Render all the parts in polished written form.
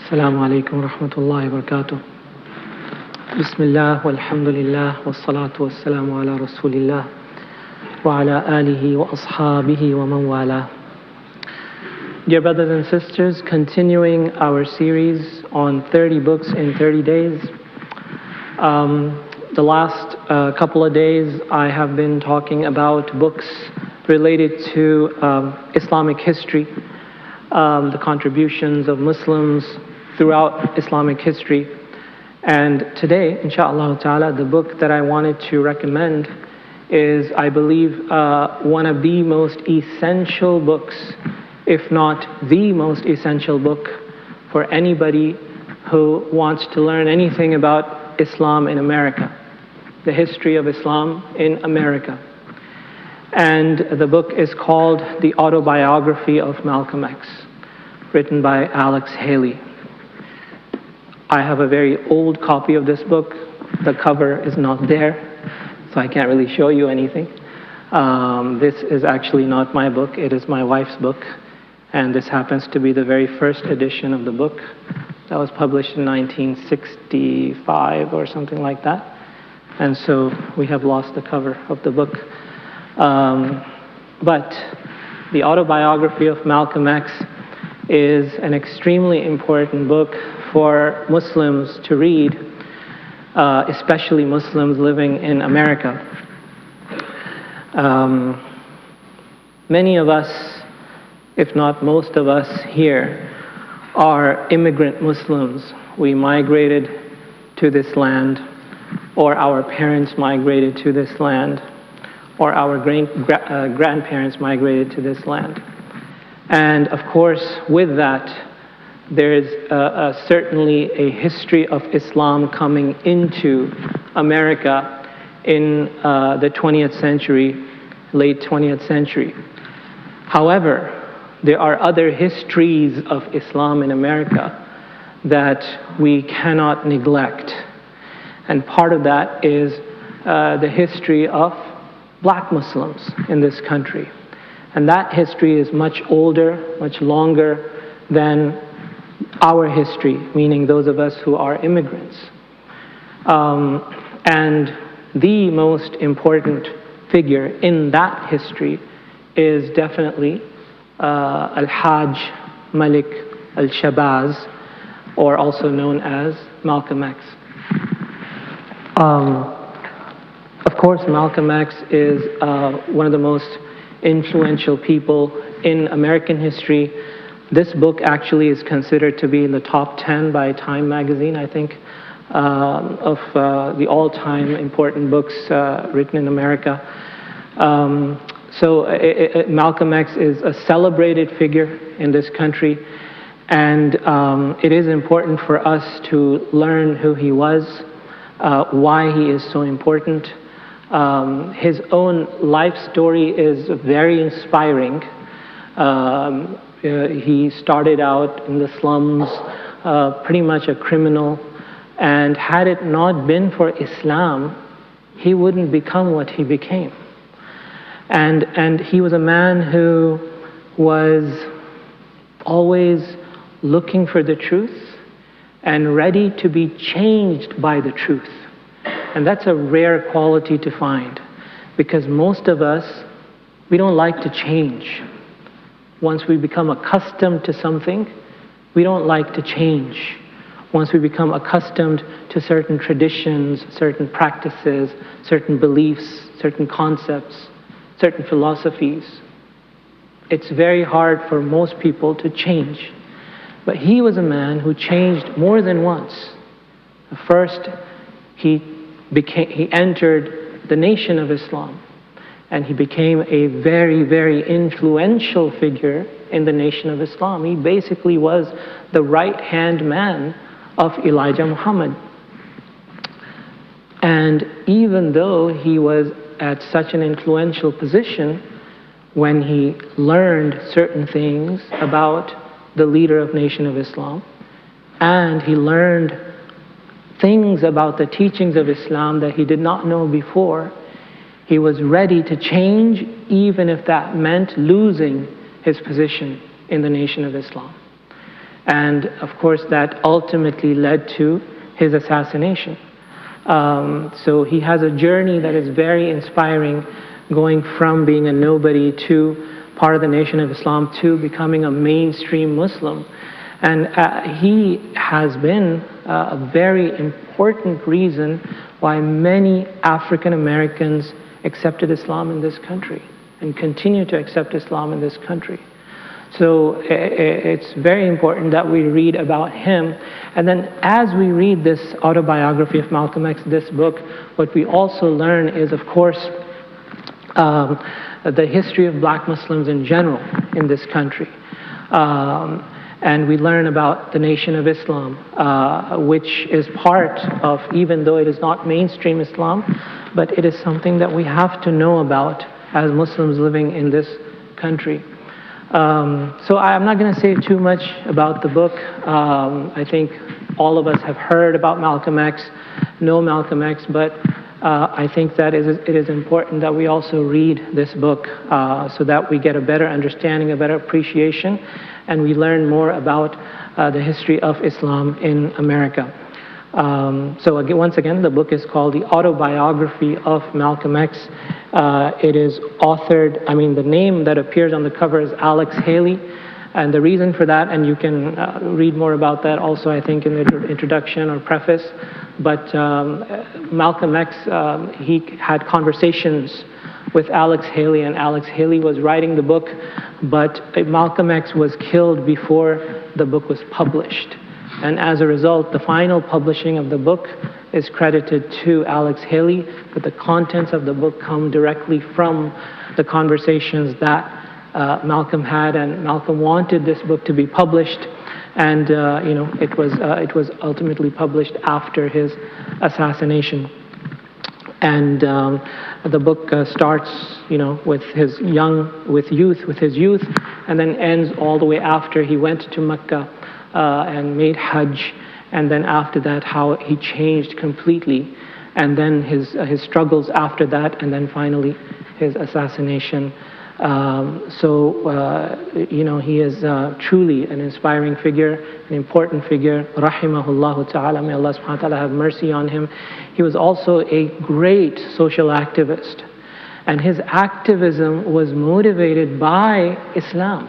السلام عليكم ورحمة الله وبركاته. بسم الله والحمد لله والصلاة والسلام على رسول الله وعلى آله وأصحابه ومن والاه. Dear brothers and sisters, continuing our series on 30 books in 30 days. The last couple of days I have been talking about books related to Islamic history, the contributions of Muslims throughout Islamic history. And today, inshaAllah ta'ala, the book that I wanted to recommend is, I believe, one of the most essential books, if not the most essential book for anybody who wants to learn anything about Islam in America, the history of Islam in America. And the book is called The Autobiography of Malcolm X, written by Haque. I have a very old copy of this book. The cover is not there, so I can't really show you anything. This is actually not my book, it is my wife's book. And this happens to be the very first edition of the book that was published in 1965 or something like that. And so we have lost the cover of the book. But the Autobiography of Malcolm X is an extremely important book for Muslims to read, especially Muslims living in America. Many of us, if not most of us here, are immigrant Muslims. We migrated to this land, or our parents migrated to this land, or our grandparents migrated to this land. And of course, with that, there is certainly a history of Islam coming into America in the 20th century, late 20th century. However, there are other histories of Islam in America that we cannot neglect. And part of that is the history of black Muslims in this country. And that history is much older, much longer than our history, meaning those of us who are immigrants. And the most important figure in that history is definitely Al-Hajj Malik al-Shabazz, or also known as Malcolm X. Of course, Malcolm X is one of the most influential people in American history. This book actually is considered to be in the top 10 by Time magazine, I think, of the all-time important books written in America. So Malcolm X is a celebrated figure in this country, and it is important for us to learn who he was, why he is so important. His own life story is very inspiring. He started out in the slums, pretty much a criminal, and had it not been for Islam, he wouldn't become what he became. And he was a man who was always looking for the truth and ready to be changed by the truth. And that's a rare quality to find, because most of us, we don't like to change. Once we become accustomed to something, we don't like to change. Once we become accustomed to certain traditions, certain practices, certain beliefs, certain concepts, certain philosophies, it's very hard for most people to change. But he was a man who changed more than once. First, he entered the nation of Islam, and he became a very, very influential figure in the nation of Islam. He basically was the right-hand man of Elijah Muhammad. And even though he was at such an influential position, when he learned certain things about the leader of Nation of Islam, and he learned things about the teachings of Islam that he did not know before, he was ready to change, even if that meant losing his position in the Nation of Islam. And of course, that ultimately led to his assassination. So he has a journey that is very inspiring, going from being a nobody to part of the Nation of Islam to becoming a mainstream Muslim. And he has been a very important reason why many African Americans accepted Islam in this country and continue to accept Islam in this country. So it's very important that we read about him. And then as we read this Autobiography of Malcolm X, this book, what we also learn is, of course, the history of black Muslims in general in this country. And we learn about the Nation of Islam, which is part of, even though it is not mainstream Islam, but it is something that we have to know about as Muslims living in this country. So I'm not going to say too much about the book. I think all of us have heard about Malcolm X, know Malcolm X, but I think that it is important that we also read this book so that we get a better understanding, a better appreciation, and we learn more about the history of Islam in America. So again, once again, the book is called The Autobiography of Malcolm X. It is authored, the name that appears on the cover is Alex Haley. And the reason for that, and you can read more about that also, I think, in the introduction or preface, but Malcolm X, he had conversations with Alex Haley, and Alex Haley was writing the book, but Malcolm X was killed before the book was published. And as a result, the final publishing of the book is credited to Alex Haley, but the contents of the book come directly from the conversations that Malcolm had, and Malcolm wanted this book to be published, and it was ultimately published after his assassination. And the book starts, with his youth, and then ends all the way after he went to Mecca and made Hajj, and then after that, how he changed completely, and then his struggles after that, and then finally his assassination. He is truly an inspiring figure, an important figure. Rahimahullah ta'ala, may Allah subhanahu wa ta'ala have mercy on him. He was also a great social activist, and his activism was motivated by Islam.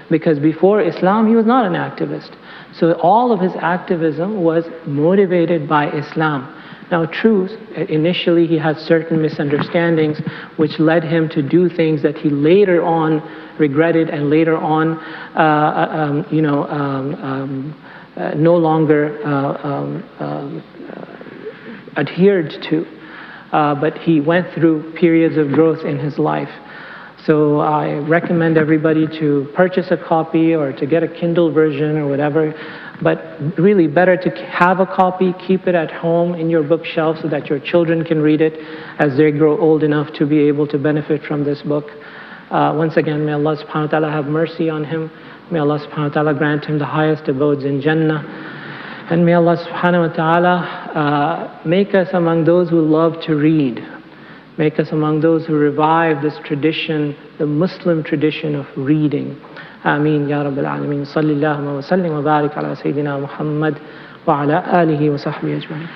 Because before Islam, he was not an activist. So all of his activism was motivated by Islam. Now, true, initially he had certain misunderstandings which led him to do things that he later on regretted and later on, no longer adhered to. But he went through periods of growth in his life. So I recommend everybody to purchase a copy or to get a Kindle version or whatever. But really better to have a copy, keep it at home in your bookshelf so that your children can read it as they grow old enough to be able to benefit from this book. Once again, may Allah subhanahu wa ta'ala have mercy on him. May Allah subhanahu wa ta'ala grant him the highest abodes in Jannah. And may Allah subhanahu wa ta'ala make us among those who love to read. Make us among those who revive this tradition, the Muslim tradition of reading. Ameen ya Rabbil Alameen. Sallallahu wa sallim wa barik ala Sayyidina Muhammad wa ala alihi wa sahbihi ajma'in.